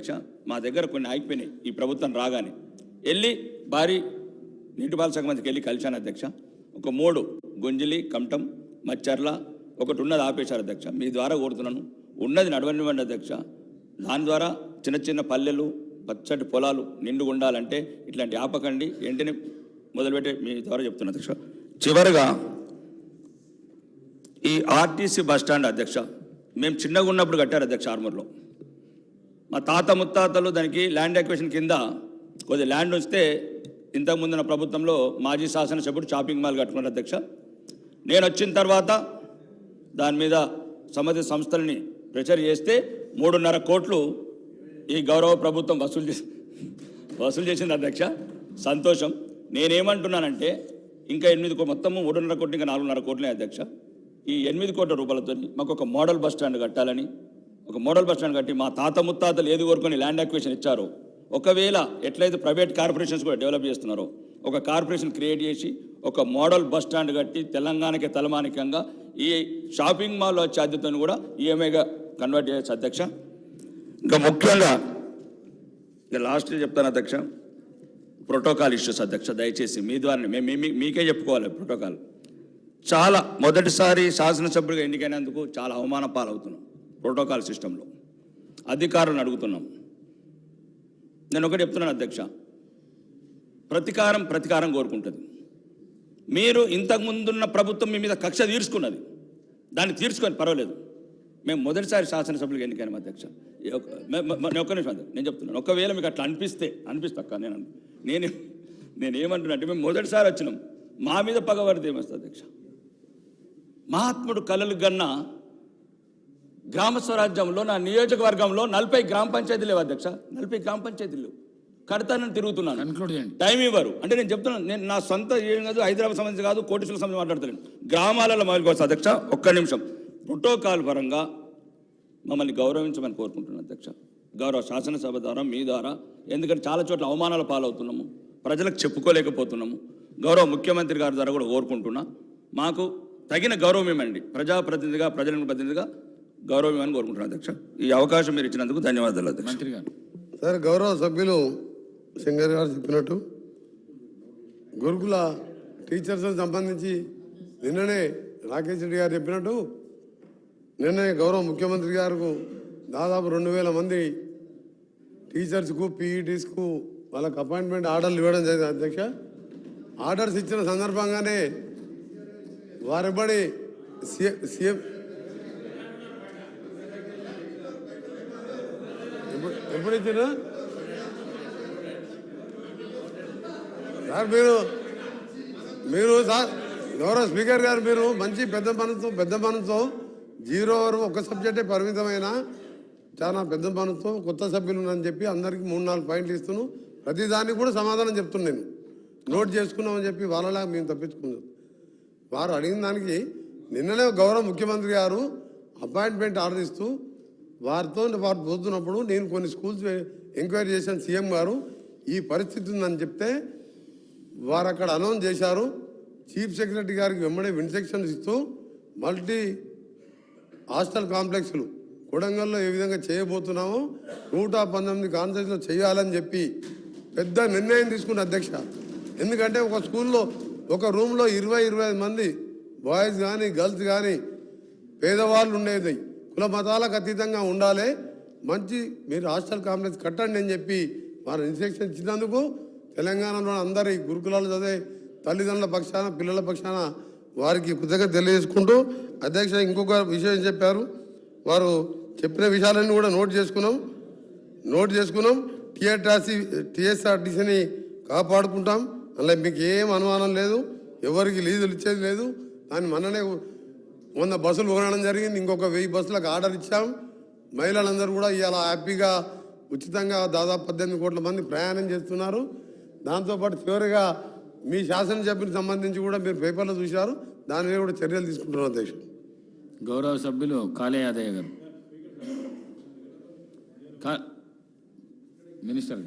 అధ్యక్ష, మా దగ్గర కొన్ని ఆగిపోయినాయి ఈ ప్రభుత్వం రాగానే. వెళ్ళి భారీ నీటిపారుదల శాఖ మంత్రికి వెళ్ళి కలిశాను అధ్యక్ష. ఒక 3 గుంజిలి, కమటం, మచ్చర్ల ఒకటి ఉన్నది ఆపేశారు అధ్యక్ష. మీ ద్వారా కోరుతున్నాను, ఉన్నది నడవనివ్వండి అధ్యక్ష. దాని ద్వారా చిన్న చిన్న పల్లెలు, పచ్చటి పొలాలు నిండుగా ఉండాలంటే ఇట్లాంటి ఆపకండి, వెంటనే మొదలుపెట్టే మీ ద్వారా చెప్తున్నా అధ్యక్ష. చివరిగా ఈ ఆర్టీసీ బస్టాండ్ అధ్యక్ష, మేము చిన్నగా ఉన్నప్పుడు కట్టారు అధ్యక్ష ఆర్మూర్లో. మా తాత ముత్తాతలు దానికి ల్యాండ్ ఎక్వేషన్ కింద కొద్దిగా ల్యాండ్ వస్తే ఇంతకుముందున్న ప్రభుత్వంలో మాజీ శాసనసభ్యుడు షాపింగ్ మాల్ కట్టుకున్నారు అధ్యక్ష. నేను వచ్చిన తర్వాత దాని మీద సంబంధిత సంస్థలని ప్రెషర్ చేస్తే 3.5 కోట్లు ఈ గౌరవ ప్రభుత్వం వసూలు చేసింది అధ్యక్ష. సంతోషం. నేనేమంటున్నానంటే ఇంకా 8 మొత్తము 3.5 కోట్లు, ఇంకా 4.5 కోట్లే అధ్యక్ష. ఈ 8 కోట్ల రూపాయలతో మాకు ఒక మోడల్ బస్ స్టాండ్ కట్టాలని, ఒక మోడల్ బస్ స్టాండ్ కట్టి మా తాత ముత్తాతలు ఏది కోరుకొని ల్యాండ్ అక్విజిషన్ ఇచ్చారో, ఒకవేళ ఎట్లయితే ప్రైవేట్ కార్పొరేషన్స్ కూడా డెవలప్ చేస్తున్నారో ఒక కార్పొరేషన్ క్రియేట్ చేసి ఒక మోడల్ బస్ స్టాండ్ కట్టి తెలంగాణకి తలమానికంగా ఈ షాపింగ్ మాల్ వచ్చే అద్దెతను కూడా ఈఎంఐగా కన్వర్ట్ చేయొచ్చు అధ్యక్ష. ఇంకా ముఖ్యంగా ఇంకా లాస్ట్లో చెప్తాను అధ్యక్ష, ప్రోటోకాల్ ఇష్యూస్ అధ్యక్ష. దయచేసి మీ ద్వారా మీకే చెప్పుకోవాలి. ప్రోటోకాల్ చాలా మొదటిసారి శాసనసభ్యుడిగా ఎన్నికైనందుకు చాలా అవమాన పాలవుతున్నాం. ప్రోటోకాల్ సిస్టంలో అధికారులను అడుగుతున్నాం. నేను ఒకటి చెప్తున్నాను అధ్యక్ష, ప్రతీకారం కోరుకుంటుంది. మీరు ఇంతకుముందున్న ప్రభుత్వం మీ మీద కక్ష తీర్చుకున్నది, దాన్ని తీర్చుకొని పర్వాలేదు. మేము మొదటిసారి శాసనసభ్యులుగా ఎన్నికైనాం అధ్యక్ష. ఒక్క నిమిషం నేను చెప్తున్నాను. ఒకవేళ మీకు అట్లా అనిపిస్తా నేనేమంటున్నా అంటే, మేము మొదటిసారి వచ్చినాం, మా మీద పగబడితే ఏమొస్తుంది అధ్యక్ష? మహాత్ముడు కలలు గన్న గ్రామ స్వరాజ్యంలో నా నియోజకవర్గంలో 40 గ్రామ పంచాయతీలు లేవు అధ్యక్ష. 40 గ్రామ పంచాయతీలు కడతానని తిరుగుతున్నాను, టైం ఇవ్వరు. అంటే నేను చెప్తున్నాను, నేను నా సొంత ఏం కాదు, హైదరాబాద్ సంబంధించి కాదు, కోటేశ్వర సంబంధించి మాట్లాడతాను. గ్రామాలలో మొదలుకోవచ్చు అధ్యక్ష. ఒక్క నిమిషం. ప్రోటోకాల్ పరంగా మమ్మల్ని గౌరవించమని కోరుకుంటున్నాను అధ్యక్ష, గౌరవ శాసనసభ ద్వారా, మీ ద్వారా. ఎందుకంటే చాలా చోట్ల అవమానాల పాలవుతున్నాము, ప్రజలకు చెప్పుకోలేకపోతున్నాము. గౌరవ ముఖ్యమంత్రి గారి ద్వారా కూడా కోరుకుంటున్నా, మాకు తగిన గౌరవం ఇవ్వండి. ప్రజాప్రతినిధిగా, ప్రతినిధిగా గౌరవం ఇవ్వని కోరుకుంటున్నాను అధ్యక్ష. ఈ అవకాశం మీరు ఇచ్చినందుకు ధన్యవాదాలు అధ్యక్ష. మంత్రి గారు. సార్, గౌరవ సభ్యులు సింగర్ గారు చెప్పినట్టు గురుకుల టీచర్స్ సంబంధించి నిన్ననే రాకేష్ రెడ్డి గారు చెప్పినట్టు నిన్ననే గౌరవ ముఖ్యమంత్రి గారు దాదాపు 2000 మంది టీచర్స్కు, పీఈటీస్కు వాళ్ళకు అపాయింట్మెంట్ ఆర్డర్లు ఇవ్వడం జరిగింది అధ్యక్ష. ఆర్డర్స్ ఇచ్చిన సందర్భంగానే వారెబ్బడి సీఎం ఎప్పుడు ఇచ్చిన సార్ మీరు సార్ గౌరవ స్పీకర్ గారు, మీరు మంచి పెద్ద మనసుతో 0 వరకు ఒక సబ్జెక్టే పరిమితమైన చాలా పెద్ద మనసుతో కొత్త సభ్యులు అని చెప్పి అందరికీ 3-4 పాయింట్లు ఇస్తున్నాను. ప్రతిదానికి కూడా సమాధానం చెప్తున్నాను. నేను నోట్ చేసుకున్నామని చెప్పి వాళ్ళలా మేము తప్పించుకున్నాం. వారు అడిగిన దానికి నిన్ననే గౌరవ ముఖ్యమంత్రి గారు అపాయింట్మెంట్ ఆర్డర్ ఇస్తూ వారు పోతున్నప్పుడు నేను కొన్ని స్కూల్స్ ఎంక్వైరీ చేశాను. సీఎం గారు ఈ పరిస్థితి ఉందని చెప్తే వారు అక్కడ అనౌన్స్ చేశారు. చీఫ్ సెక్రటరీ గారికి వెంబడే ఇన్స్ట్రక్షన్స్ ఇస్తూ మల్టీ హాస్టల్ కాంప్లెక్స్లు కొడంగల్లో ఏ విధంగా చేయబోతున్నామో 119 కాన్స్టిట్యూన్సీలో చేయాలని చెప్పి పెద్ద నిర్ణయం తీసుకున్న అధ్యక్ష. ఎందుకంటే ఒక స్కూల్లో ఒక రూమ్లో 20-25 మంది బాయ్స్ కానీ గర్ల్స్ కానీ పేదవాళ్ళు ఉండేది, కుల మతాలకు అతీతంగా ఉండాలి, మంచి మీరు హాస్టల్ కాంప్లెక్స్ కట్టండి అని చెప్పి వారు ఇన్స్ట్రక్షన్ ఇచ్చినందుకు తెలంగాణలో అందరి గురుకులాలు చదివే తల్లిదండ్రుల పక్షాన, పిల్లల పక్షాన వారికి కృతజ్ఞత తెలియజేసుకుంటూ అధ్యక్ష ఇంకొక విషయం చెప్పారు. వారు చెప్పిన విషయాలన్నీ కూడా నోట్ చేసుకున్నాం. టీఎస్ఆర్టీసీని కాపాడుకుంటాం. అలా మీకు ఏం అనుమానం లేదు, ఎవరికి లీజులు ఇచ్చేది లేదు. దాన్ని మొన్ననే 100 బస్సులు కొనడం జరిగింది. ఇంకొక 1000 బస్సులకు ఆర్డర్ ఇచ్చాం. మహిళలందరూ కూడా ఇవాళ హ్యాపీగా ఉచితంగా దాదాపు 18 కోట్ల మంది ప్రయాణం చేస్తున్నారు. దాంతోపాటు చివరిగా మీ శాసనసభ్యునికి సంబంధించి కూడా మీరు పేపర్లో చూశారు, దాని మీద కూడా చర్యలు తీసుకుంటున్నారు అధ్యక్షుడు. గౌరవ సభ్యులు కాళే యాదయ్య గారు, మినిస్టర్.